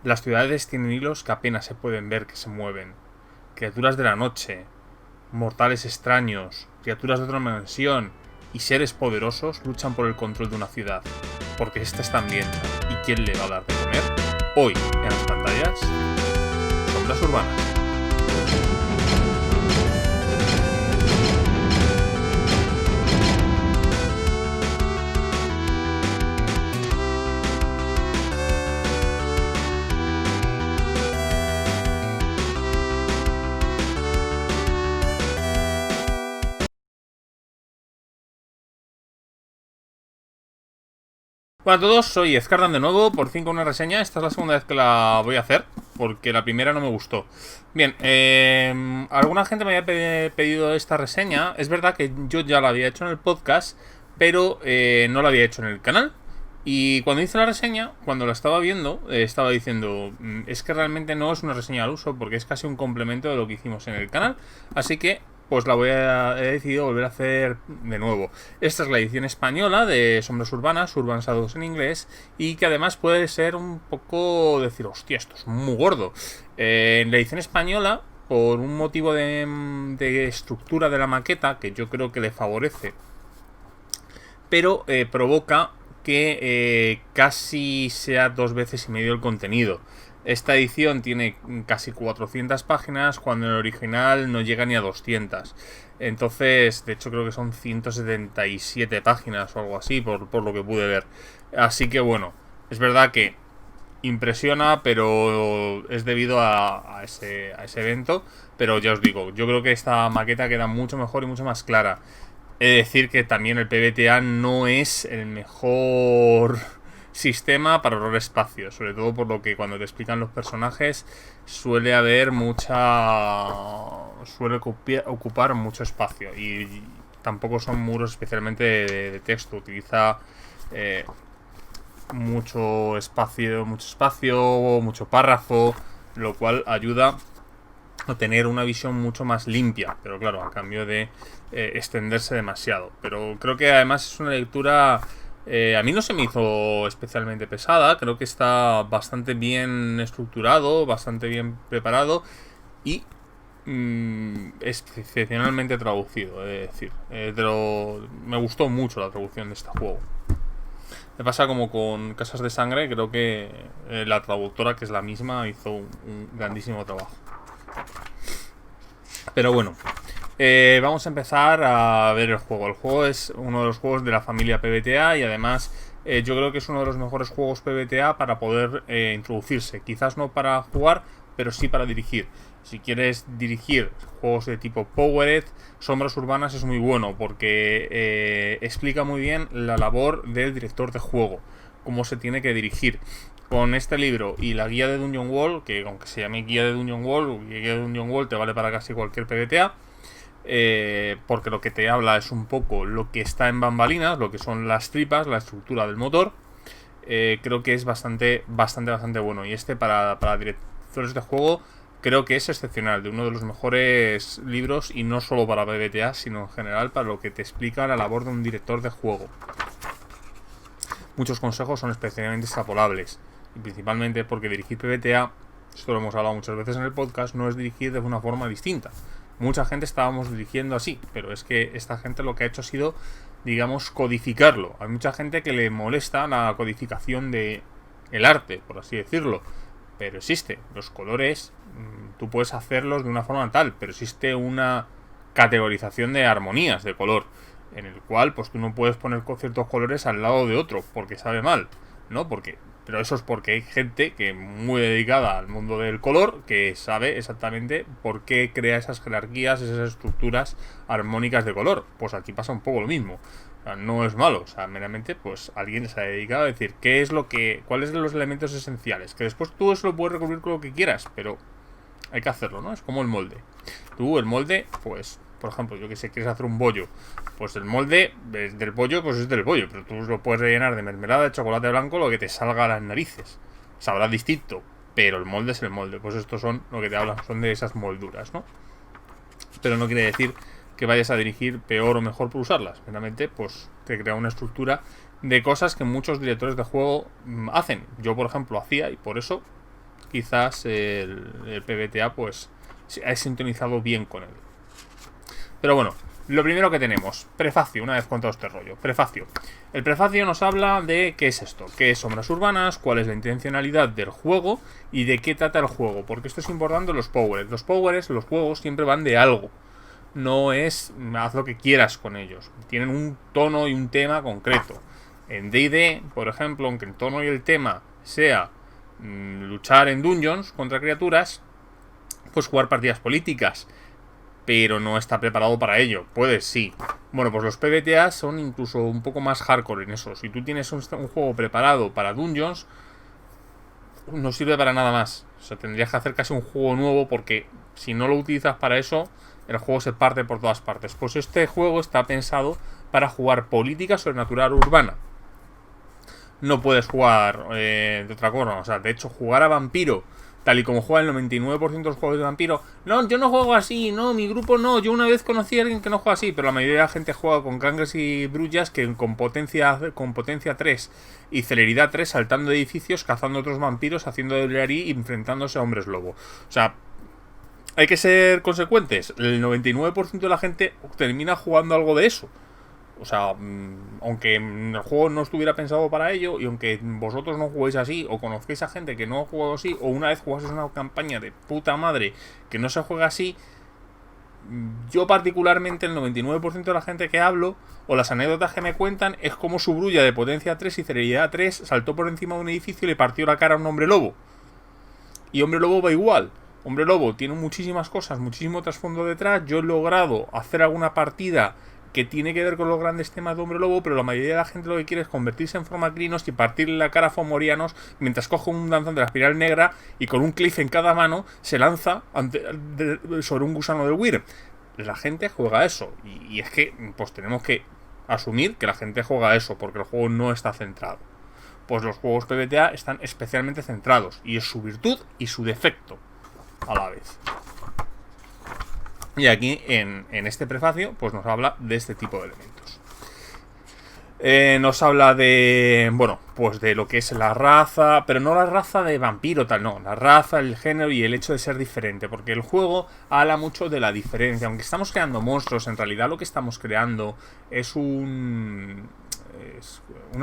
Las ciudades tienen hilos que apenas se pueden ver que se mueven. Criaturas de la noche, mortales extraños, criaturas de otra dimensión y seres poderosos luchan por el control de una ciudad. Porque esta está hambrienta. ¿Y quién le va a dar de comer? Hoy, en las pantallas, Sombras Urbanas. Hola a todos, soy Ezcardan de nuevo, por fin con una reseña. Esta es la segunda vez que la voy a hacer, porque la primera no me gustó. Bien, alguna gente me había pedido esta reseña. Es verdad que yo ya la había hecho en el podcast, pero no la había hecho en el canal. Y cuando hice la reseña, cuando la estaba viendo, estaba diciendo, es que realmente no es una reseña al uso, porque es casi un complemento de lo que hicimos en el canal. Así que pues he decidido volver a hacer de nuevo. Esta es la edición española de Sombras Urbanas, Urban Shadows en inglés, y que además puede ser un poco decir, hostia, esto es muy gordo. En la edición española, por un motivo de estructura de la maqueta, que yo creo que le favorece, pero provoca que casi sea 2 veces y medio el contenido. Esta edición tiene casi 400 páginas, cuando en el original no llega ni a 200. Entonces, de hecho creo que son 177 páginas o algo así, por lo que pude ver. Así que bueno, es verdad que impresiona, pero es debido a ese evento. Pero ya os digo, yo creo que esta maqueta queda mucho mejor y mucho más clara. He de decir que también el PBTA no es el mejor sistema para ahorrar espacio, sobre todo por lo que cuando te explican los personajes suele ocupar mucho espacio, y tampoco son muros especialmente de texto. Utiliza mucho espacio, mucho párrafo, lo cual ayuda a tener una visión mucho más limpia, pero claro, a cambio de extenderse demasiado. Pero creo que además es una lectura, a mí no se me hizo especialmente pesada. Creo que está bastante bien estructurado, bastante bien preparado y excepcionalmente traducido, es decir, me gustó mucho la traducción de este juego. Me pasa como con Casas de Sangre. Creo que la traductora, que es la misma, hizo un grandísimo trabajo. Pero bueno, vamos a empezar a ver el juego. El juego es uno de los juegos de la familia PBTA, y además yo creo que es uno de los mejores juegos PBTA para poder introducirse. Quizás no para jugar, pero sí para dirigir. Si quieres dirigir juegos de tipo Powered, Sombras Urbanas es muy bueno, porque explica muy bien la labor del director de juego, cómo se tiene que dirigir. Con este libro y la guía de Dungeon Wall, que aunque se llame guía de Dungeon Wall, te vale para casi cualquier PBTA, porque lo que te habla es un poco lo que está en bambalinas, lo que son las tripas, la estructura del motor. Creo que es bastante bueno, y para directores de juego creo que es excepcional, de uno de los mejores libros, y no solo para PBTA, sino en general para lo que te explica la labor de un director de juego. Muchos consejos son especialmente extrapolables, y principalmente porque dirigir PBTA, esto lo hemos hablado muchas veces en el podcast, no es dirigir de una forma distinta. Mucha gente estábamos dirigiendo así, pero es que esta gente lo que ha hecho ha sido, digamos, codificarlo. Hay mucha gente que le molesta la codificación de el arte, por así decirlo, pero existe. Los colores, tú puedes hacerlos de una forma tal, pero existe una categorización de armonías de color, en el cual pues tú no puedes poner ciertos colores al lado de otro porque sabe mal, ¿no? Pero eso es porque hay gente que muy dedicada al mundo del color, que sabe exactamente por qué crea esas jerarquías, esas estructuras armónicas de color. Pues aquí pasa un poco lo mismo. O sea, no es malo, o sea, meramente pues alguien se ha dedicado a decir cuáles son los elementos esenciales, que después tú eso lo puedes recubrir con lo que quieras, pero hay que hacerlo, ¿no? Es como el molde. Tú el molde, pues, por ejemplo, yo que sé, quieres hacer un bollo, pues el molde del bollo, pues es del bollo, pero tú lo puedes rellenar de mermelada, de chocolate blanco, lo que te salga a las narices. Sabrá distinto, pero el molde es el molde. Pues estos son lo que te hablan, son de esas molduras, ¿no? Pero no quiere decir que vayas a dirigir peor o mejor por usarlas. Meramente, pues te crea una estructura de cosas que muchos directores de juego hacen. Yo, por ejemplo, hacía, y por eso quizás el PBTA pues ha sintonizado bien con él. Pero bueno, lo primero que tenemos, prefacio, una vez contado este rollo, prefacio. El prefacio nos habla de qué es esto, qué es Sombras Urbanas, cuál es la intencionalidad del juego y de qué trata el juego, porque esto es importante los powers. Los powers, los juegos siempre van de algo, no es haz lo que quieras con ellos, tienen un tono y un tema concreto. En D&D, por ejemplo, aunque el tono y el tema sea luchar en dungeons contra criaturas, pues jugar partidas políticas, pero no está preparado para ello. Puedes, sí. Bueno, pues los PBTA son incluso un poco más hardcore en eso. Si tú tienes un juego preparado para dungeons, no sirve para nada más. O sea, tendrías que hacer casi un juego nuevo, porque si no lo utilizas para eso, el juego se parte por todas partes. Pues este juego está pensado para jugar política sobrenatural urbana. No puedes jugar de otra cosa. O sea, de hecho, jugar a vampiro, tal y como juega el 99% de los juegos de vampiro. No, yo no juego así, no, mi grupo no. Yo una vez conocí a alguien que no juega así, pero la mayoría de la gente juega con cangres y brullas, que con potencia 3 y celeridad 3, saltando de edificios, cazando otros vampiros, haciendo de y enfrentándose a hombres lobo. O sea, hay que ser consecuentes. El 99% de la gente termina jugando algo de eso. O sea, aunque el juego no estuviera pensado para ello, y aunque vosotros no juguéis así, o conozcáis a gente que no ha jugado así, o una vez jugasteis una campaña de puta madre que no se juega así, yo particularmente el 99% de la gente que hablo, o las anécdotas que me cuentan, es como su brulla de potencia 3 y celeridad 3 saltó por encima de un edificio y le partió la cara a un hombre lobo. Y hombre lobo va igual. Hombre lobo tiene muchísimas cosas, muchísimo trasfondo detrás. Yo he logrado hacer alguna partida que tiene que ver con los grandes temas de Hombre Lobo, pero la mayoría de la gente lo que quiere es convertirse en formacrinos y partirle la cara a fomorianos mientras coge un danzante de la espiral negra y con un cliff en cada mano se lanza sobre un gusano de Wyrm. La gente juega eso, y es que pues tenemos que asumir que la gente juega eso, porque el juego no está centrado. Pues los juegos PBTA están especialmente centrados, y es su virtud y su defecto a la vez. Y aquí en este prefacio pues nos habla de este tipo de elementos. Nos habla de, bueno, pues de lo que es la raza, pero no la raza de vampiro tal, no, la raza, el género y el hecho de ser diferente, porque el juego habla mucho de la diferencia. Aunque estamos creando monstruos, en realidad lo que estamos creando es una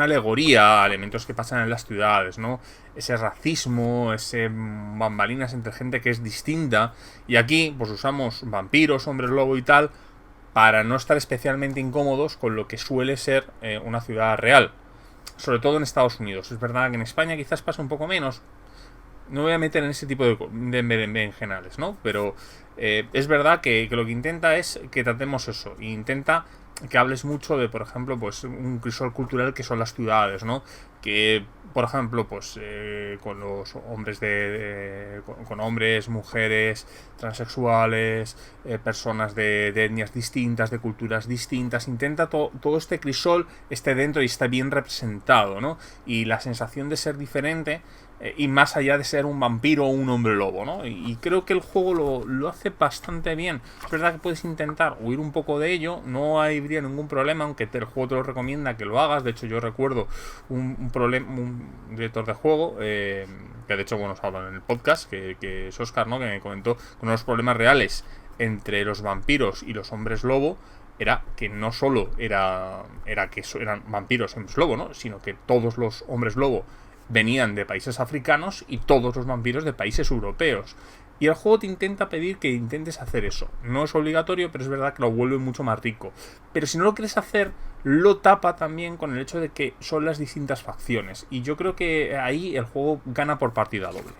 alegoría a elementos que pasan en las ciudades, ¿no? Ese racismo, ese bambalinas entre gente que es distinta. Y aquí pues usamos vampiros, hombres lobo y tal, para no estar especialmente incómodos con lo que suele ser una ciudad real, sobre todo en Estados Unidos. Es verdad que en España quizás pasa un poco menos. No me voy a meter en ese tipo de berenjenales, ¿no? Pero es verdad que lo que intenta es que tratemos eso. E intenta que hables mucho de, por ejemplo, pues un crisol cultural que son las ciudades, ¿no? Que, por ejemplo, pues con los hombres con hombres, mujeres, transexuales, personas de etnias distintas, de culturas distintas, intenta todo este crisol esté dentro y esté bien representado, ¿no? Y la sensación de ser diferente, y más allá de ser un vampiro o un hombre lobo, ¿no? Y creo que el juego lo hace bastante bien. Es verdad que puedes intentar huir un poco de ello, no habría ningún problema, aunque el juego te lo recomienda que lo hagas. De hecho, yo recuerdo un director de juego, que de hecho, bueno, os hablan en el podcast, que es Oscar, ¿no? Que me comentó que uno de los problemas reales entre los vampiros y los hombres lobo era que no solo era que eran vampiros y hombres lobo, ¿no? Sino que todos los hombres lobo venían de países africanos y todos los vampiros de países europeos. Y el juego te intenta pedir que intentes hacer eso. No es obligatorio, pero es verdad que lo vuelve mucho más rico. Pero si no lo quieres hacer, lo tapa también con el hecho de que son las distintas facciones. Y yo creo que ahí el juego gana por partida doble.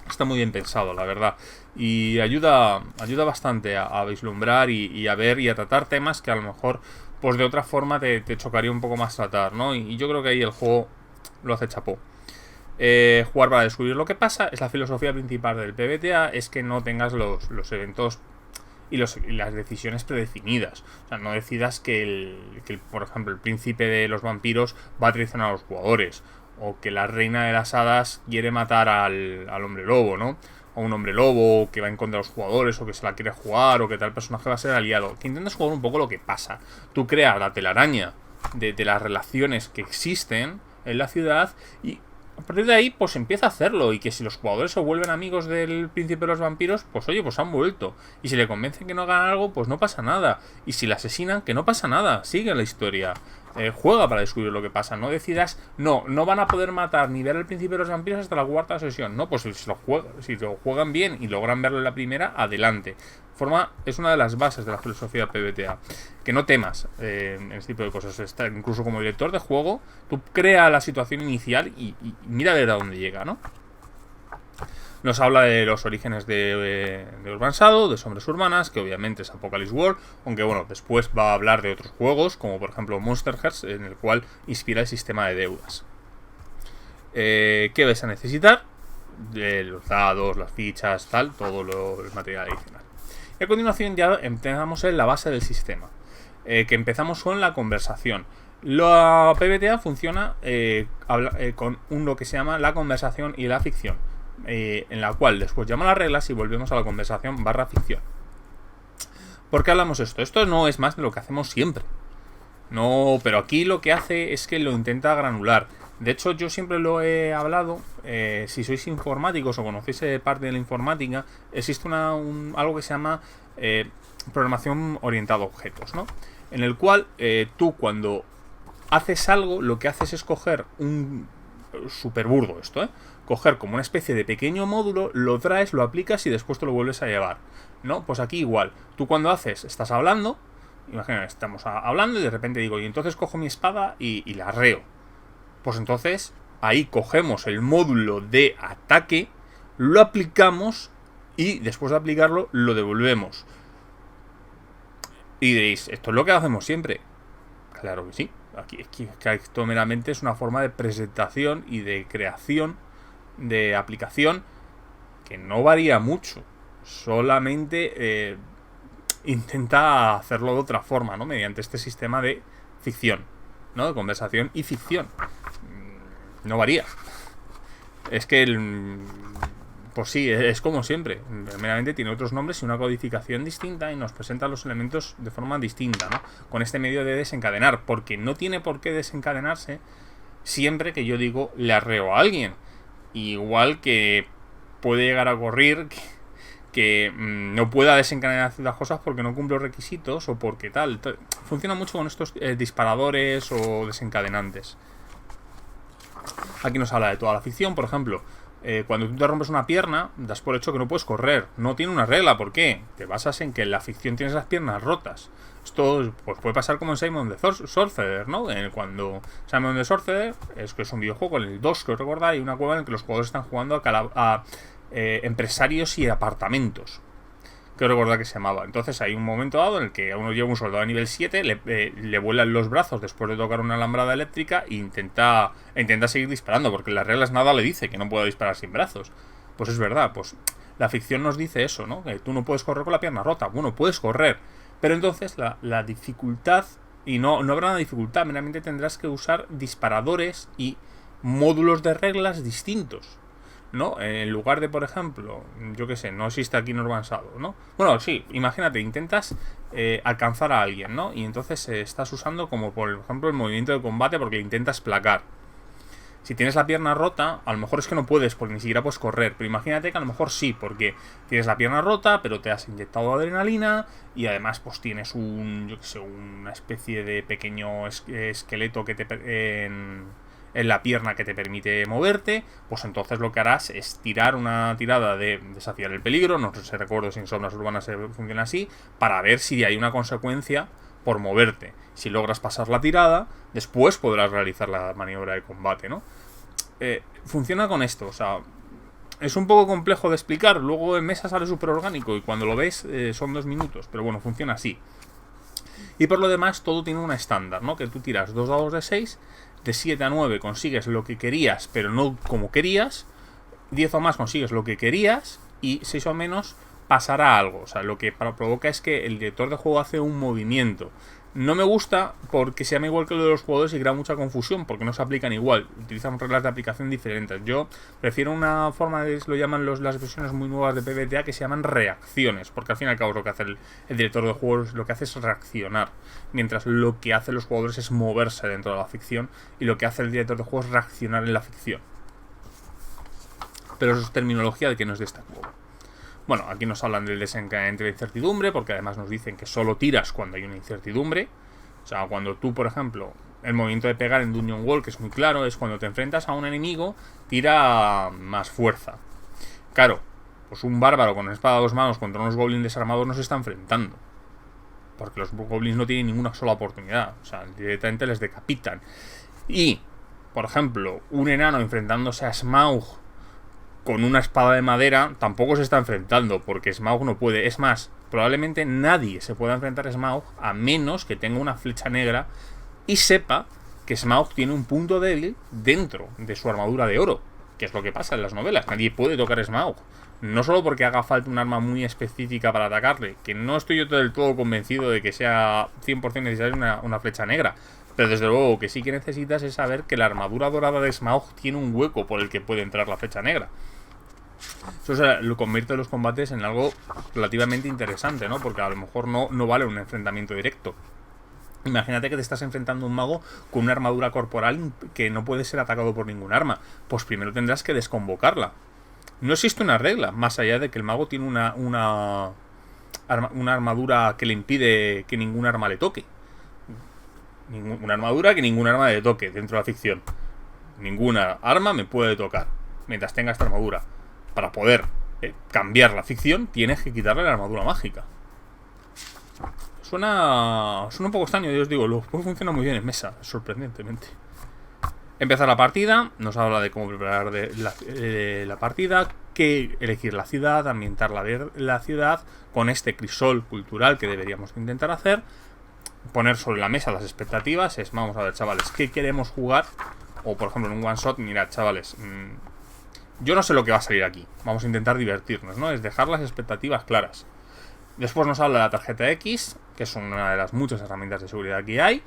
Está muy bien pensado, la verdad. Y ayuda bastante a vislumbrar y a ver y a tratar temas que a lo mejor pues de otra forma te chocaría un poco más tratar, ¿no? Y yo creo que ahí el juego lo hace chapó. Jugar para descubrir lo que pasa es la filosofía principal del PBTA, es que no tengas los eventos y las decisiones predefinidas. O sea, no decidas que por ejemplo, el príncipe de los vampiros va a traicionar a los jugadores, o que la reina de las hadas quiere matar al hombre lobo, ¿no? O un hombre lobo que va en contra de los jugadores, o que se la quiere jugar, o que tal personaje va a ser aliado. Que intentas jugar un poco lo que pasa. Tú creas la telaraña de las relaciones que existen en la ciudad y A partir de ahí, pues empieza a hacerlo. Y que si los jugadores se vuelven amigos del príncipe de los vampiros, pues oye, pues han vuelto. Y si le convencen que no hagan algo, pues no pasa nada. Y si le asesinan, que no pasa nada. Sigue la historia. Juega para descubrir lo que pasa. No decidas, no van a poder matar ni ver al príncipe de los vampiros hasta la cuarta sesión. No, pues si lo juegan bien y logran verlo en la primera, adelante. Es una de las bases de la filosofía PBTA. Que no temas en este tipo de cosas. Incluso como director de juego, tú crea la situación inicial y mira a ver a dónde llega, ¿no? Nos habla de los orígenes de Urban Shadow, de Sombras Urbanas, que obviamente es Apocalypse World, aunque bueno, después va a hablar de otros juegos, como por ejemplo Monster Hearts, en el cual inspira el sistema de deudas. ¿Qué vais a necesitar? Los dados, las fichas, tal, todo el material adicional. Y a continuación ya empezamos en la base del sistema, que empezamos con la conversación. La PBTA funciona con lo que se llama la conversación y la ficción, en la cual después llama las reglas y volvemos a la conversación / ficción. ¿Por qué hablamos esto? Esto no es más de lo que hacemos siempre. No, pero aquí lo que hace es que lo intenta granular. De hecho, yo siempre lo he hablado. Si sois informáticos o conocéis parte de la informática, existe algo que se llama programación orientada a objetos, ¿no? En el cual tú cuando haces algo, lo que haces es coger súper burdo esto, coger como una especie de pequeño módulo, lo traes, lo aplicas y después te lo vuelves a llevar, ¿no? Pues aquí igual, tú cuando estás hablando, imagina, estamos hablando y de repente digo, y entonces cojo mi espada y la arreo. Pues entonces ahí cogemos el módulo de ataque, lo aplicamos y después de aplicarlo lo devolvemos. Y diréis, ¿esto es lo que hacemos siempre? Claro que sí. Aquí esto meramente es una forma de presentación y de creación de aplicación que no varía mucho. Solamente intenta hacerlo de otra forma, ¿no? Mediante este sistema de ficción, ¿no? De conversación y ficción. No varía. Es que pues sí, es como siempre. Meramente tiene otros nombres y una codificación distinta y nos presenta los elementos de forma distinta, ¿no? Con este medio de desencadenar, porque no tiene por qué desencadenarse siempre que yo digo le arreo a alguien. Igual que puede llegar a ocurrir que no pueda desencadenar ciertas cosas porque no cumple los requisitos o porque tal. Funciona mucho con estos disparadores o desencadenantes. Aquí nos habla de toda la ficción, por ejemplo. Cuando tú te rompes una pierna, das por hecho que no puedes correr. No tiene una regla, ¿por qué? Te basas en que en la ficción tienes las piernas rotas. Esto pues, puede pasar como en Simon the Sorcerer, ¿no? Cuando Simon the Sorcerer es un videojuego, en el 2, que os recordáis, hay una cueva en la que los jugadores están jugando a empresarios y apartamentos. Que recordar que se llamaba. Entonces hay un momento dado en el que a uno lleva un soldado a nivel 7, le vuelan los brazos después de tocar una alambrada eléctrica e intenta seguir disparando, porque en las reglas nada le dice que no pueda disparar sin brazos. Pues es verdad, pues la ficción nos dice eso, ¿no? Que tú no puedes correr con la pierna rota. Bueno, puedes correr, pero entonces la dificultad, y no habrá una dificultad, meramente tendrás que usar disparadores y módulos de reglas distintos, ¿no? En lugar de, por ejemplo, yo qué sé, no existe aquí en Urban Shadow, ¿no? Bueno, sí, imagínate, intentas alcanzar a alguien, ¿no? Y entonces estás usando como, por ejemplo, el movimiento de combate porque le intentas placar. Si tienes la pierna rota, a lo mejor es que no puedes porque ni siquiera puedes correr. Pero imagínate que a lo mejor sí, porque tienes la pierna rota, pero te has inyectado adrenalina y además pues tienes una especie de pequeño esqueleto que en la pierna que te permite moverte. Pues entonces lo que harás es tirar una tirada de desafiar el peligro. No sé si recuerdo si en Sombras Urbanas funciona así, para ver si hay una consecuencia por moverte. Si logras pasar la tirada, después podrás realizar la maniobra de combate, ¿no? Funciona con esto, o sea, es un poco complejo de explicar. Luego en mesa sale súper orgánico y cuando lo ves son 2 minutos, pero bueno, funciona así. Y por lo demás todo tiene una estándar, ¿no? Que tú tiras 2 dados de 6, de 7 a 9 consigues lo que querías, pero no como querías, 10 o más consigues lo que querías y 6 o menos pasará algo. O sea, lo que provoca es que el director de juego hace un movimiento. No me gusta porque se llama igual que lo de los jugadores y crea mucha confusión porque no se aplican igual, utilizan reglas de aplicación diferentes. Yo prefiero una forma de, lo llaman las versiones muy nuevas de PBTA, que se llaman reacciones, porque al fin y al cabo lo que hace el director de juegos, lo que hace es reaccionar, mientras lo que hacen los jugadores es moverse dentro de la ficción y lo que hace el director de juegos es reaccionar en la ficción. pero eso es terminología de que no es de este juego. Bueno, aquí nos hablan del desencadenante de incertidumbre, porque además nos dicen que solo tiras cuando hay una incertidumbre. O sea, cuando tú, por ejemplo, el movimiento de pegar en Dungeon Wall, que es muy claro, es cuando te enfrentas a un enemigo, tira más fuerza. Claro, pues un bárbaro con espada a 2 manos contra unos goblins desarmados no se está enfrentando, porque los goblins no tienen ninguna sola oportunidad. O sea, directamente les decapitan. Y, por ejemplo, un enano enfrentándose a Smaug con una espada de madera tampoco se está enfrentando, porque Smaug no puede. Es más, probablemente nadie se pueda enfrentar a Smaug a menos que tenga una flecha negra y sepa que Smaug tiene un punto débil dentro de su armadura de oro, que es lo que pasa en las novelas. Nadie puede tocar a Smaug, no solo porque haga falta un arma muy específica para atacarle, que no estoy yo del todo convencido de que sea 100% necesaria una flecha negra, pero desde luego que sí que necesitas es saber que la armadura dorada de Smaug tiene un hueco por el que puede entrar la flecha negra. Eso lo convierte los combates en algo relativamente interesante, ¿no? Porque a lo mejor no vale un enfrentamiento directo. Imagínate que te estás enfrentando a un mago con una armadura corporal que no puede ser atacado por ningún arma. Pues primero tendrás que desconvocarla. No existe una regla, más allá de que el mago tiene una armadura que le impide que ningún arma le toque. Una armadura que ningún arma le toque dentro de la ficción. Ninguna arma me puede tocar mientras tenga esta armadura. Para poder cambiar la ficción, tienes que quitarle la armadura mágica. Suena un poco extraño, yo os digo, los juegos funcionan muy bien en mesa, sorprendentemente. Empezar la partida, nos habla de cómo preparar la partida, que elegir la ciudad, ambientar la ciudad con este crisol cultural que deberíamos intentar hacer, poner sobre la mesa las expectativas, vamos a ver, chavales, ¿qué queremos jugar? O por ejemplo en un one shot, mirad, chavales, yo no sé lo que va a salir aquí, vamos a intentar divertirnos, ¿no? Es dejar las expectativas claras. Después nos habla de la tarjeta X, que es una de las muchas herramientas de seguridad que hay.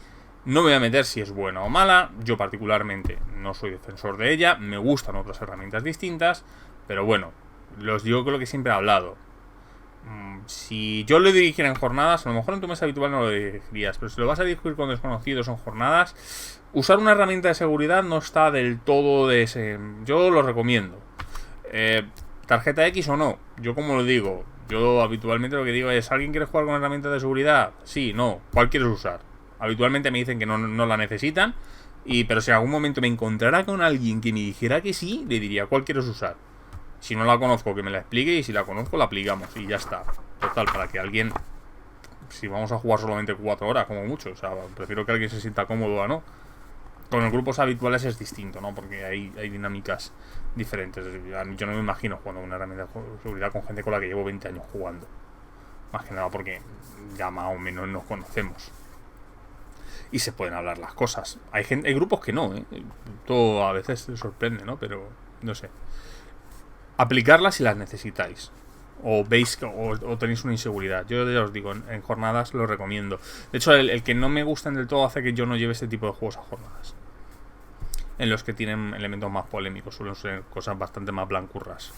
No me voy a meter si es buena o mala, yo particularmente no soy defensor de ella, me gustan otras herramientas distintas, pero bueno, los digo con lo que siempre he hablado. Si yo lo dirigiera en jornadas, a lo mejor en tu mesa habitual no lo dirigirías, pero si lo vas a dirigir con desconocidos en jornadas, usar una herramienta de seguridad no está del todo de ese. Yo lo recomiendo. Tarjeta X o no, yo como lo digo, yo habitualmente lo que digo es: ¿alguien quiere jugar con herramientas de seguridad? Sí, no, ¿cuál quieres usar? Habitualmente me dicen que no la necesitan, pero si en algún momento me encontrara con alguien que me dijera que sí, le diría: ¿cuál quieres usar? Si no la conozco, que me la explique, y si la conozco, la aplicamos y ya está. Total, para que alguien, si vamos a jugar solamente 4 horas como mucho, o sea, prefiero que alguien se sienta cómodo a no. Con los grupos habituales es distinto, ¿no? Porque hay dinámicas diferentes. Yo no me imagino jugando una herramienta de seguridad con gente con la que llevo 20 años jugando. Más que nada porque ya más o menos nos conocemos y se pueden hablar las cosas. Hay grupos que no, ¿eh? Todo a veces se sorprende, ¿no? Pero no sé. Aplicarlas si las necesitáis. O veis o tenéis una inseguridad. Yo ya os digo, en jornadas lo recomiendo. De hecho, el que no me gustan del todo hace que yo no lleve este tipo de juegos a jornadas. En los que tienen elementos más polémicos. Suelen ser cosas bastante más blancurras.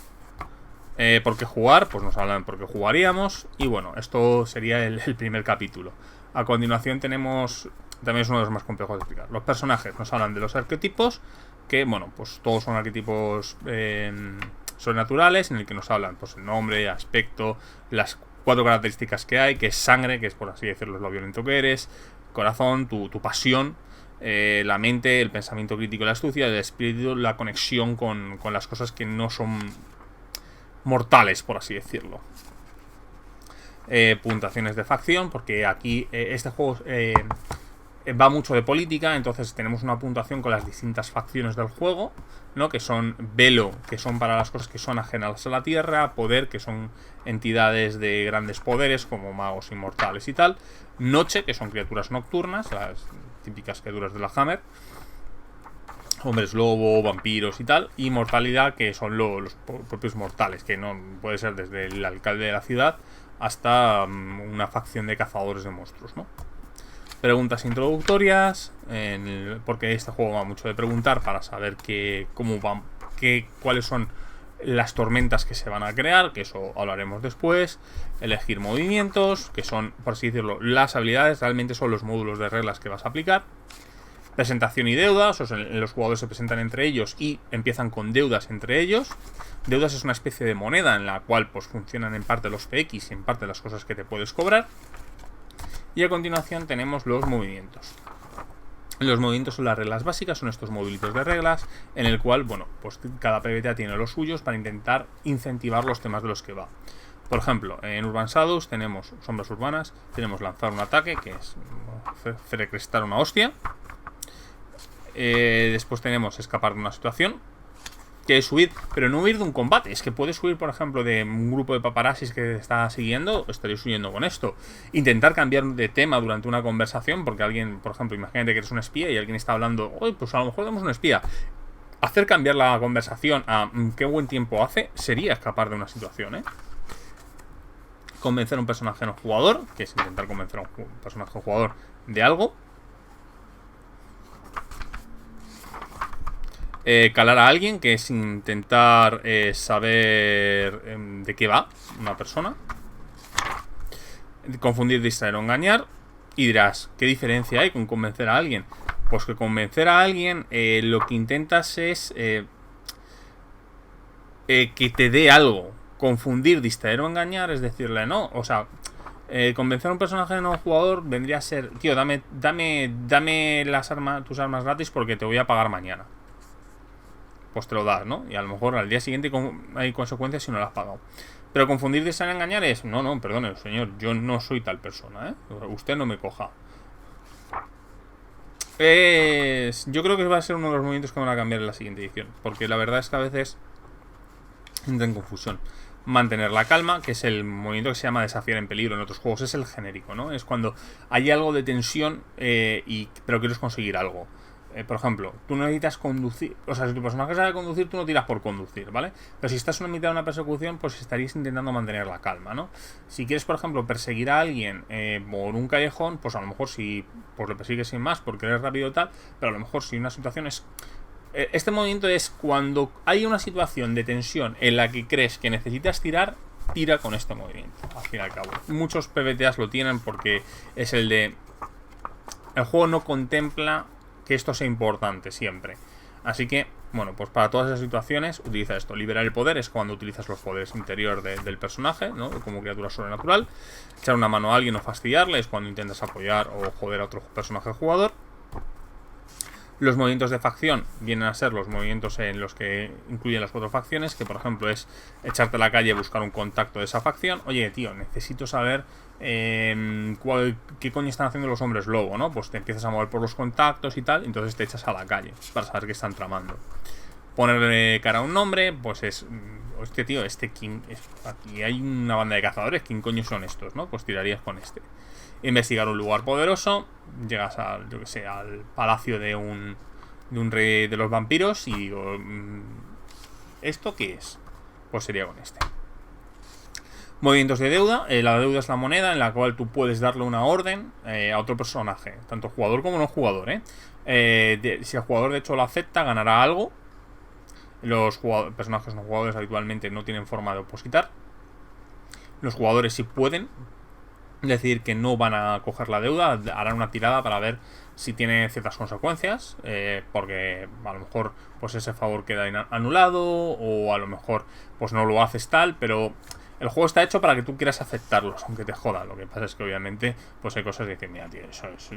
¿Por qué jugar? Pues nos hablan por qué jugaríamos. Y bueno, esto sería el primer capítulo. A continuación tenemos... También es uno de los más complejos de explicar. Los personajes nos hablan de los arquetipos. Que bueno, pues todos son arquetipos... sobrenaturales, en el que nos hablan pues el nombre, aspecto, las 4 características que hay, que es sangre, que es por así decirlo lo violento que eres, corazón, tu pasión, la mente, el pensamiento crítico, la astucia, el espíritu, la conexión con las cosas que no son mortales, por así decirlo. Puntuaciones de facción, porque aquí este juego va mucho de política, entonces tenemos una puntuación con las distintas facciones del juego, ¿no? Que son Velo, que son para las cosas que son ajenas a la tierra, Poder, que son entidades de grandes poderes como magos inmortales y tal, Noche, que son criaturas nocturnas, las típicas criaturas de la Hammer, hombres lobo, vampiros y tal, y Mortalidad, que son los propios mortales, que no puede ser desde el alcalde de la ciudad hasta una facción de cazadores de monstruos, ¿no? Preguntas introductorias, porque este juego va mucho de preguntar para saber cuáles son las tormentas que se van a crear, que eso hablaremos después. Elegir movimientos, que son, por así decirlo, las habilidades, realmente son los módulos de reglas que vas a aplicar. Presentación y deudas, o sea, los jugadores se presentan entre ellos y empiezan con deudas entre ellos. Deudas es una especie de moneda en la cual pues funcionan en parte los PX y en parte las cosas que te puedes cobrar. Y a continuación tenemos los movimientos. Los movimientos son las reglas básicas, son estos modulitos de reglas, en el cual, bueno, pues cada PBTA tiene los suyos para intentar incentivar los temas de los que va. Por ejemplo, en Urban Shadows tenemos sombras urbanas, tenemos lanzar un ataque, que es frecrestar una hostia. Después tenemos escapar de una situación, que es huir, pero no huir de un combate. Es que puedes huir, por ejemplo, de un grupo de paparazzis que te está siguiendo. Estaréis huyendo con esto. Intentar cambiar de tema durante una conversación, porque alguien, por ejemplo, imagínate que eres un espía y alguien está hablando, oye, pues a lo mejor tenemos un espía. Hacer cambiar la conversación a qué buen tiempo hace sería escapar de una situación, Convencer a un personaje no jugador, que es intentar convencer a un personaje jugador de algo. Calar a alguien, que es intentar saber de qué va una persona. Confundir, distraer o engañar. Y dirás, ¿qué diferencia hay con convencer a alguien? Pues que convencer a alguien lo que intentas es que te dé algo. Confundir, distraer o engañar es decirle no. O sea, convencer a un personaje no jugador vendría a ser, tío, dame las armas, tus armas gratis porque te voy a pagar mañana. Pues te lo das, ¿no? Y a lo mejor al día siguiente hay consecuencias si no lo has pagado. Pero confundir, distraer o engañar es, no, perdone, señor, yo no soy tal persona, Usted no me coja. Yo creo que va a ser uno de los movimientos que van a cambiar en la siguiente edición, porque la verdad es que a veces entra en confusión. Mantener la calma, que es el movimiento que se llama desafiar en peligro en otros juegos, es el genérico, ¿no? Es cuando hay algo de tensión pero quieres conseguir algo. Por ejemplo, tú necesitas conducir. O sea, si tu personaje sabe conducir, tú no tiras por conducir, ¿vale? Pero si estás en mitad de una persecución, pues estarías intentando mantener la calma, ¿no? Si quieres, por ejemplo, perseguir a alguien por un callejón, pues a lo mejor si pues le persigues sin más porque eres rápido y tal, pero a lo mejor si una situación es... Este movimiento es cuando hay una situación de tensión en la que crees que necesitas tirar, tira con este movimiento, al fin y al cabo. Muchos PBTAs lo tienen porque es el de... El juego no contempla que esto sea importante siempre. Así que, bueno, pues para todas esas situaciones utiliza esto. Liberar el poder es cuando utilizas los poderes interiores del personaje, ¿no? Como criatura sobrenatural. Echar una mano a alguien o fastidiarle es cuando intentas apoyar o joder a otro personaje jugador. Los movimientos de facción vienen a ser los movimientos en los que incluyen las 4 facciones, que por ejemplo es echarte a la calle y buscar un contacto de esa facción. Oye, tío, necesito saber qué coño están haciendo los hombres lobo, ¿no? Pues te empiezas a mover por los contactos y tal, entonces te echas a la calle para saber qué están tramando. Ponerle cara a un nombre, pues es... Hostia, tío, quién... Aquí hay una banda de cazadores, ¿quién coño son estos, no? Pues tirarías con este. Investigar un lugar poderoso. Llegas al, yo que sé, al palacio de un rey de los vampiros y digo, ¿esto qué es? Pues sería con este. Movimientos de deuda. La deuda es la moneda en la cual tú puedes darle una orden a otro personaje, tanto jugador como no jugador, si el jugador de hecho lo acepta, ganará algo. Los personajes no jugadores habitualmente no tienen forma de opositar. Los jugadores sí pueden decidir que no van a coger la deuda, harán una tirada para ver si tiene ciertas consecuencias, porque a lo mejor pues ese favor queda anulado, o a lo mejor pues no lo haces tal, pero el juego está hecho para que tú quieras aceptarlos, aunque te joda. Lo que pasa es que obviamente pues hay cosas que dicen, mira, tío, eso es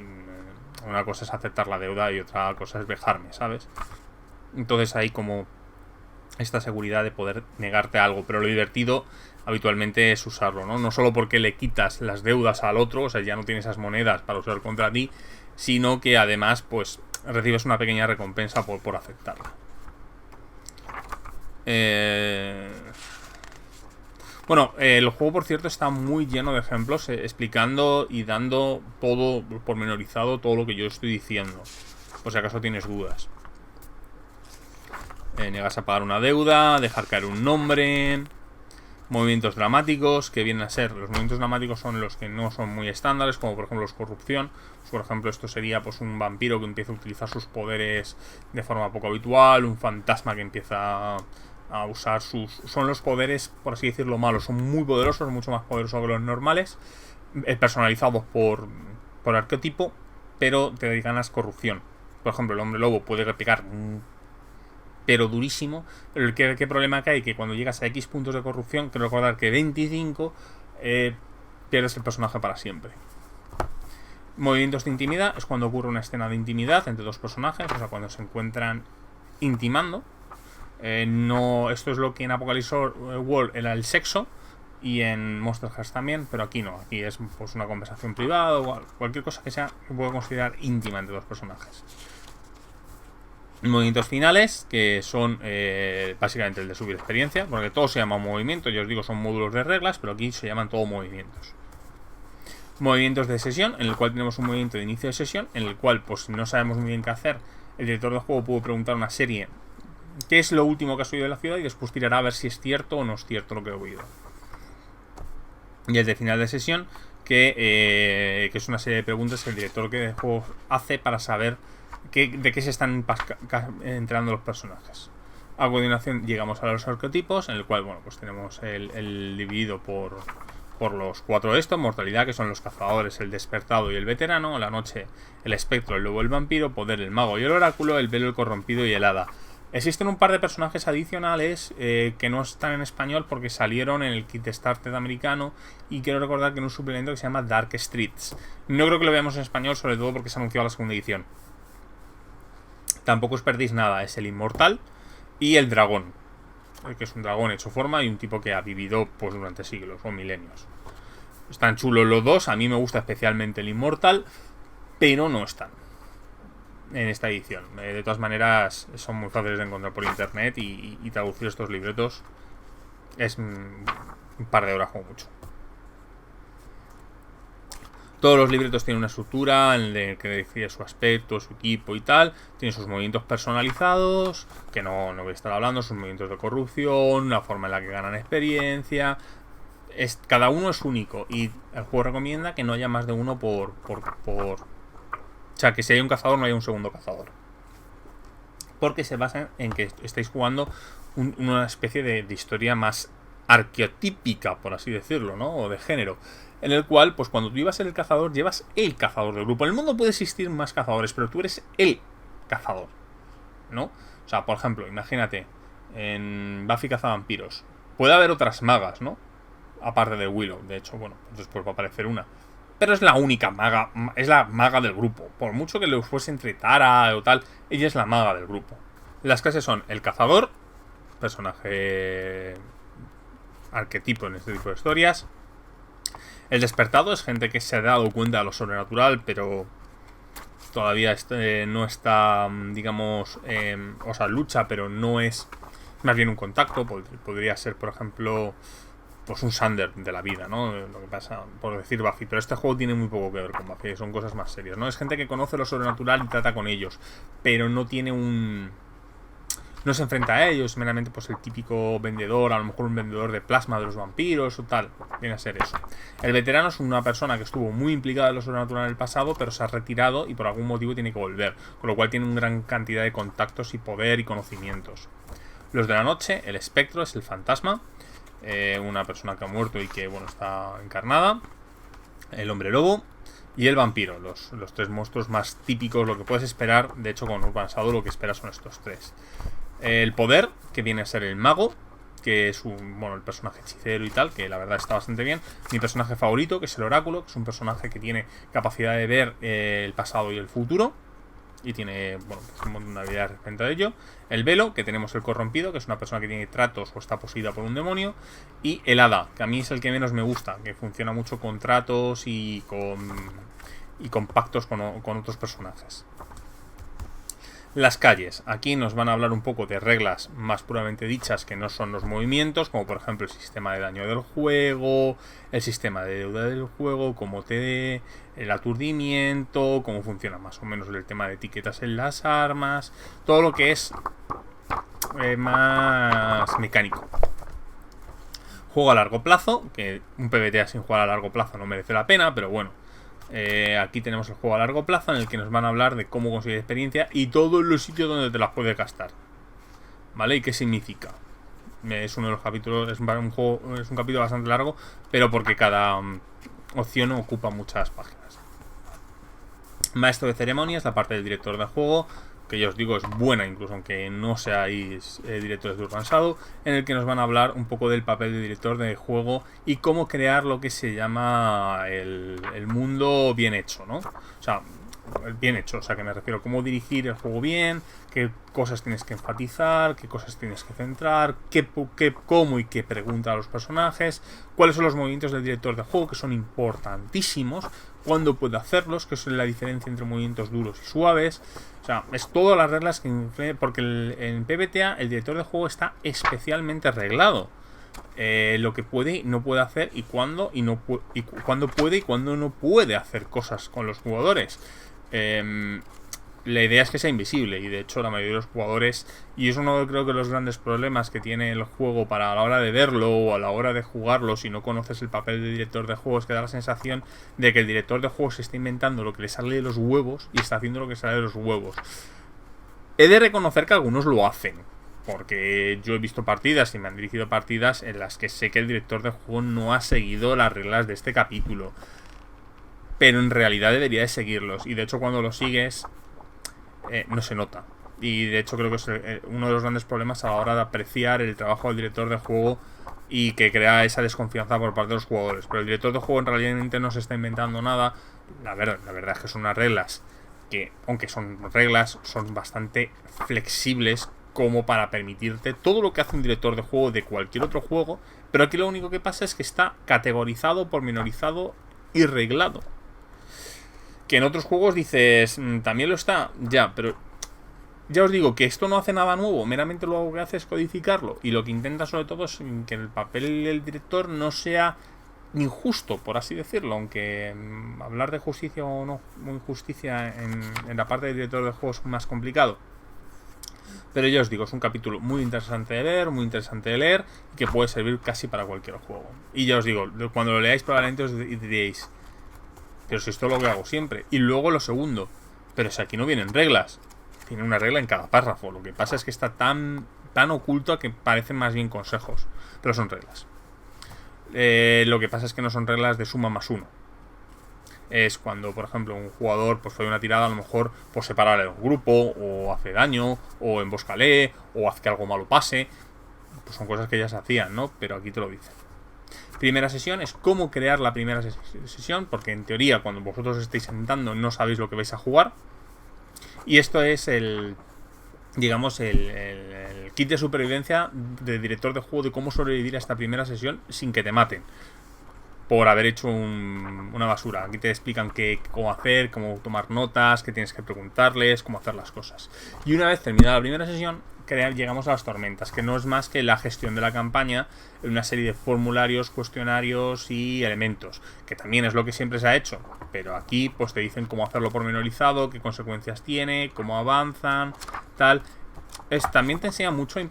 una cosa es aceptar la deuda y otra cosa es vejarme, ¿sabes? Entonces hay como esta seguridad de poder negarte algo, pero lo divertido habitualmente es usarlo, ¿no? No solo porque le quitas las deudas al otro, o sea, ya no tienes esas monedas para usar contra ti, sino que además, pues, recibes una pequeña recompensa por aceptarla. Bueno, el juego, por cierto, está muy lleno de ejemplos explicando y dando todo pormenorizado, todo lo que yo estoy diciendo, por si acaso tienes dudas. Negas a pagar una deuda, dejar caer un nombre. Movimientos dramáticos, que vienen a ser... Los movimientos dramáticos son los que no son muy estándares, como por ejemplo los corrupción. Por ejemplo, esto sería pues un vampiro que empieza a utilizar sus poderes de forma poco habitual, un fantasma que empieza a usar sus... Son los poderes, por así decirlo, malos. Son muy poderosos, mucho más poderosos que los normales, personalizados por arquetipo, pero te dedican a corrupción. Por ejemplo, el hombre lobo puede pegar pero durísimo, pero ¿qué problema que hay? Que cuando llegas a X puntos de corrupción, quiero recordar que 25, pierdes el personaje para siempre. Movimientos de intimidad es cuando ocurre una escena de intimidad entre dos personajes, o sea, cuando se encuentran intimando. No, esto es lo que en Apocalypse World era el sexo, y en Monster Hearts también, pero aquí no, aquí es pues una conversación privada o cualquier cosa que pueda considerar íntima entre dos personajes. Movimientos finales, que son básicamente el de subir experiencia, porque todo se llama movimiento, yo os digo, son módulos de reglas, pero aquí se llaman todo movimientos. Movimientos de sesión, en el cual tenemos un movimiento de inicio de sesión, en el cual, pues si no sabemos muy bien qué hacer, el director del juego puede preguntar a una serie qué es lo último que has oído de la ciudad y después tirará a ver si es cierto o no es cierto lo que he oído. Y el de final de sesión, que es una serie de preguntas que el director del juego hace para saber de qué se están enterando los personajes. A continuación llegamos a los arquetipos, en el cual, bueno, pues tenemos el dividido por los 4 de estos: mortalidad, que son los cazadores, el despertado y el veterano; la noche, el espectro, el lobo, el vampiro; poder, el mago y el oráculo; el velo, el corrompido y el hada. Existen un par de personajes adicionales que no están en español porque salieron en el kit Started americano, y quiero recordar que en un suplemento que se llama Dark Streets. No creo que lo veamos en español, sobre todo porque se anunció la segunda edición. Tampoco os perdéis nada, es el inmortal y el dragón, que es un dragón hecho forma y un tipo que ha vivido pues durante siglos o milenios. Están chulos los dos, a mí me gusta especialmente el inmortal, pero no están en esta edición. De todas maneras, son muy fáciles de encontrar por internet, y traducir estos libretos es un par de horas como mucho. Todos los libretos tienen una estructura en la que decide su aspecto, su equipo y tal. Tiene sus movimientos personalizados, que no voy a estar hablando, sus movimientos de corrupción, la forma en la que ganan experiencia. Cada uno es único, y el juego recomienda que no haya más de uno por... O sea, que si hay un cazador no haya un segundo cazador. Porque se basa en que estáis jugando una especie de historia más arqueotípica, por así decirlo, ¿no? O de género. En el cual, pues cuando tú llevas el cazador, llevas el cazador del grupo. En el mundo puede existir más cazadores, pero tú eres el cazador, ¿no? O sea, por ejemplo, imagínate, en Buffy cazavampiros puede haber otras magas, ¿no? Aparte de Willow. De hecho, bueno, pues después va a aparecer una. Pero es la única maga, es la maga del grupo. Por mucho que le fuese entre Tara o tal, ella es la maga del grupo. Las clases son el cazador, personaje arquetipo en este tipo de historias. El despertado es gente que se ha dado cuenta de lo sobrenatural, pero todavía no está, digamos, o sea, lucha, pero no es más bien un contacto. Podría ser, por ejemplo, pues un Sander de la vida, ¿no? Lo que pasa, por decir Buffy, pero este juego tiene muy poco que ver con Buffy, son cosas más serias, ¿no? Es gente que conoce lo sobrenatural y trata con ellos, pero no tiene no se enfrenta a ellos, meramente pues el típico vendedor, a lo mejor un vendedor de plasma de los vampiros o tal, viene a ser eso. El veterano es una persona que estuvo muy implicada en lo sobrenatural en el pasado, pero se ha retirado y por algún motivo tiene que volver, con lo cual tiene una gran cantidad de contactos y poder y conocimientos. Los de la noche, el espectro es el fantasma, una persona que ha muerto y que, bueno, está encarnada. El hombre lobo y el vampiro, los 3 monstruos más típicos, lo que puedes esperar. De hecho, con Urban Shadow lo que esperas son estos 3. El poder, que viene a ser el mago, que es el personaje hechicero y tal, que la verdad está bastante bien. Mi personaje favorito, que es el oráculo, que es un personaje que tiene capacidad de ver el pasado y el futuro, y tiene, bueno, pues un montón de habilidades respecto a ello. El velo, que tenemos el corrompido, que es una persona que tiene tratos o está poseída por un demonio. Y el hada, que a mí es el que menos me gusta, que funciona mucho con tratos y con pactos con otros personajes. Las calles, aquí nos van a hablar un poco de reglas más puramente dichas, que no son los movimientos, como por ejemplo el sistema de daño del juego, el sistema de deuda del juego, cómo te el aturdimiento, cómo funciona más o menos el tema de etiquetas en las armas, todo lo que es más mecánico. Juego a largo plazo, que un PBTA sin jugar a largo plazo no merece la pena, pero bueno. Aquí tenemos el juego a largo plazo, en el que nos van a hablar de cómo conseguir experiencia y todos los sitios donde te las puedes gastar, ¿vale? ¿Y qué significa? Es uno de los capítulos, es un capítulo bastante largo, pero porque cada opción ocupa muchas páginas. Maestro de ceremonias, la parte del director de juego, que ya os digo es buena, incluso aunque no seáis directores de Urban Shadow, en el que nos van a hablar un poco del papel de director de juego y cómo crear lo que se llama el mundo bien hecho, ¿no? O sea, bien hecho, o sea, que me refiero a cómo dirigir el juego bien, qué cosas tienes que enfatizar, qué cosas tienes que centrar, cómo y qué pregunta a los personajes, cuáles son los movimientos del director de juego, que son importantísimos, cuándo puede hacerlos, que es la diferencia entre movimientos duros y suaves. O sea, es todas las reglas que influyen, porque en PBTA el director de juego está especialmente reglado. Lo que puede y no puede hacer y cuándo y cuándo puede y cuándo no puede hacer cosas con los jugadores. La idea es que sea invisible y de hecho la mayoría de los jugadores, y es uno creo que los grandes problemas que tiene el juego para a la hora de verlo o a la hora de jugarlo, si no conoces el papel de director de juego, es que da la sensación de que el director de juego se está inventando lo que le sale de los huevos y está haciendo lo que sale de los huevos. He de reconocer que algunos lo hacen, porque yo he visto partidas y me han dirigido partidas en las que sé que el director de juego no ha seguido las reglas de este capítulo, pero en realidad debería de seguirlos, y de hecho cuando lo sigues no se nota. Y de hecho creo que es uno de los grandes problemas a la hora de apreciar el trabajo del director de juego y que crea esa desconfianza por parte de los jugadores. Pero el director de juego en realidad no se está inventando nada. La verdad es que son unas reglas que, aunque son reglas, son bastante flexibles como para permitirte todo lo que hace un director de juego de cualquier otro juego. Pero aquí lo único que pasa es que está categorizado, pormenorizado y reglado. Que en otros juegos dices, también lo está, ya, pero ya os digo que esto no hace nada nuevo, meramente lo que hace es codificarlo. Y lo que intenta sobre todo es que el papel del director no sea injusto, por así decirlo. Aunque hablar de justicia o no injusticia en la parte del director de juegos es más complicado. Pero ya os digo, es un capítulo muy interesante de ver, muy interesante de leer, y que puede servir casi para cualquier juego. Y ya os digo, cuando lo leáis probablemente os diréis, pero si esto es lo que hago siempre. Y luego lo segundo, pero si aquí no vienen reglas, tiene una regla en cada párrafo. Lo que pasa es que está tan oculto que parecen más bien consejos, pero son reglas. Lo que pasa es que no son reglas de suma más uno. Es cuando, por ejemplo, un jugador pues fue una tirada, a lo mejor por separarle de un grupo, o hace daño, o emboscale, o hace que algo malo pase. Pues son cosas que ya se hacían, ¿no? Pero aquí te lo dicen. Primera sesión es cómo crear la primera sesión, porque en teoría cuando vosotros estéis sentando no sabéis lo que vais a jugar. Y esto es el kit de supervivencia del director de juego de cómo sobrevivir a esta primera sesión sin que te maten por haber hecho una basura. Aquí te explican cómo hacer, cómo tomar notas, qué tienes que preguntarles, cómo hacer las cosas. Y una vez terminada la primera sesión, llegamos a las tormentas, que no es más que la gestión de la campaña en una serie de formularios, cuestionarios y elementos, que también es lo que siempre se ha hecho, pero aquí pues te dicen cómo hacerlo pormenorizado, qué consecuencias tiene, cómo avanzan, tal. También te enseña mucho a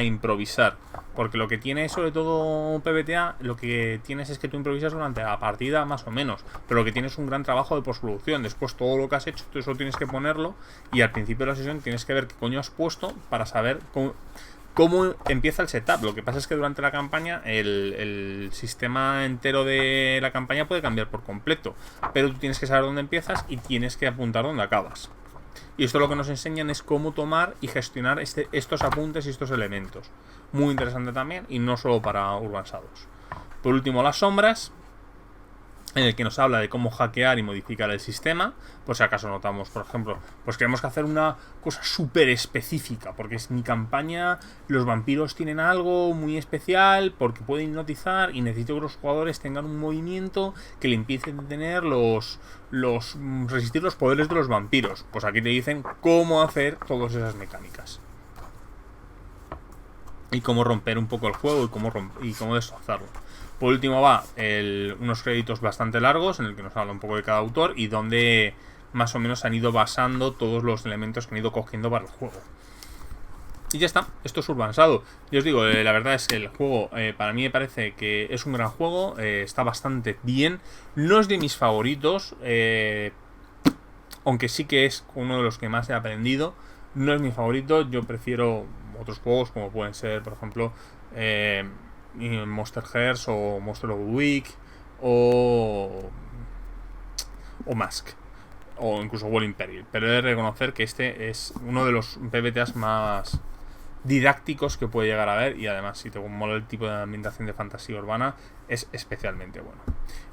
improvisar, porque lo que tiene sobre todo PBTA, lo que tienes es que tú improvisas durante la partida más o menos, pero lo que tienes es un gran trabajo de postproducción. Después todo lo que has hecho tú eso tienes que ponerlo, y al principio de la sesión tienes que ver qué coño has puesto para saber cómo empieza el setup. Lo que pasa es que durante la campaña el sistema entero de la campaña puede cambiar por completo, pero tú tienes que saber dónde empiezas y tienes que apuntar dónde acabas. Y esto lo que nos enseñan es cómo tomar y gestionar estos apuntes y estos elementos. Muy interesante también, y no solo para Urban Shadows. Por último, las sombras, en el que nos habla de cómo hackear y modificar el sistema. Por si acaso notamos, por ejemplo, pues queremos que hacer una cosa súper específica, porque es mi campaña, los vampiros tienen algo muy especial, porque pueden hipnotizar, y necesito que los jugadores tengan un movimiento que le empiecen a tener resistir los poderes de los vampiros. Pues aquí te dicen cómo hacer todas esas mecánicas. Y cómo romper un poco el juego y cómo destrozarlo. Por último va unos créditos bastante largos en el que nos habla un poco de cada autor y donde más o menos han ido basando todos los elementos que han ido cogiendo para el juego. Y ya está, esto es Urban Shadow. Yo os digo, la verdad es que el juego para mí me parece que es un gran juego, está bastante bien. No es de mis favoritos, aunque sí que es uno de los que más he aprendido. No es mi favorito, yo prefiero otros juegos como pueden ser, por ejemplo, Monster Hearts o Monster of the Week o Mask. o incluso Wall Imperial, pero he de reconocer que este es uno de los PBTAs más didácticos que puede llegar a ver, y además si te mola el tipo de ambientación de fantasía urbana es especialmente bueno.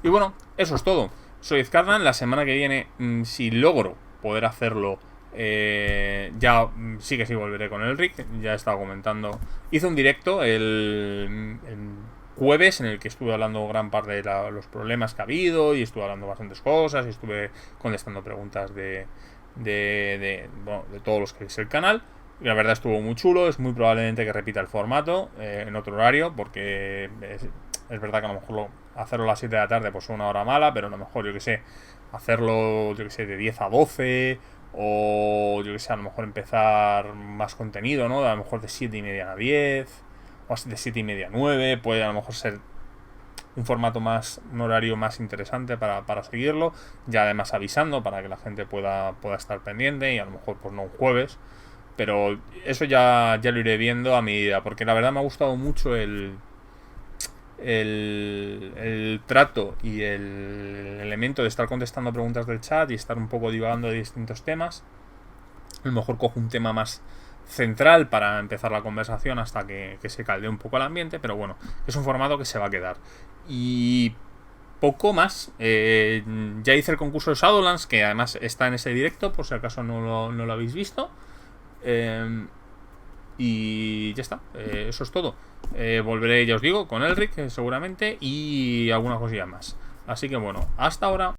Y bueno, eso es todo. Soy Ezcardan. La semana que viene, si logro poder hacerlo, ya sí que sí volveré con el Rick. Ya he estado comentando, hice un directo el jueves en el que estuve hablando gran parte de los problemas que ha habido, y estuve hablando bastantes cosas, y estuve contestando preguntas bueno, de todos los que es el canal. Y la verdad estuvo muy chulo. Es muy probablemente que repita el formato en otro horario, porque es verdad que a lo mejor hacerlo a las 7 de la tarde pues es una hora mala, pero a lo mejor, yo que sé, hacerlo, yo que sé, de 10 a 12, o yo que sé, a lo mejor empezar más contenido, ¿no? A lo mejor de 7 y media a 10, o de 7 y media a 9, puede a lo mejor ser un formato más, un horario más interesante para seguirlo, ya además avisando para que la gente pueda estar pendiente, y a lo mejor pues no un jueves. Pero eso ya lo iré viendo a medida, porque la verdad me ha gustado mucho el trato y el elemento de estar contestando preguntas del chat y estar un poco divagando de distintos temas. A lo mejor cojo un tema más central para empezar la conversación hasta que se caldee un poco el ambiente, pero bueno, es un formato que se va a quedar. Y poco más. Ya hice el concurso de Shadowlands, que además está en ese directo, por si acaso no lo habéis visto. Y ya está, eso es todo. Volveré, ya os digo, con Elric seguramente, y alguna cosilla más. Así que bueno, hasta ahora.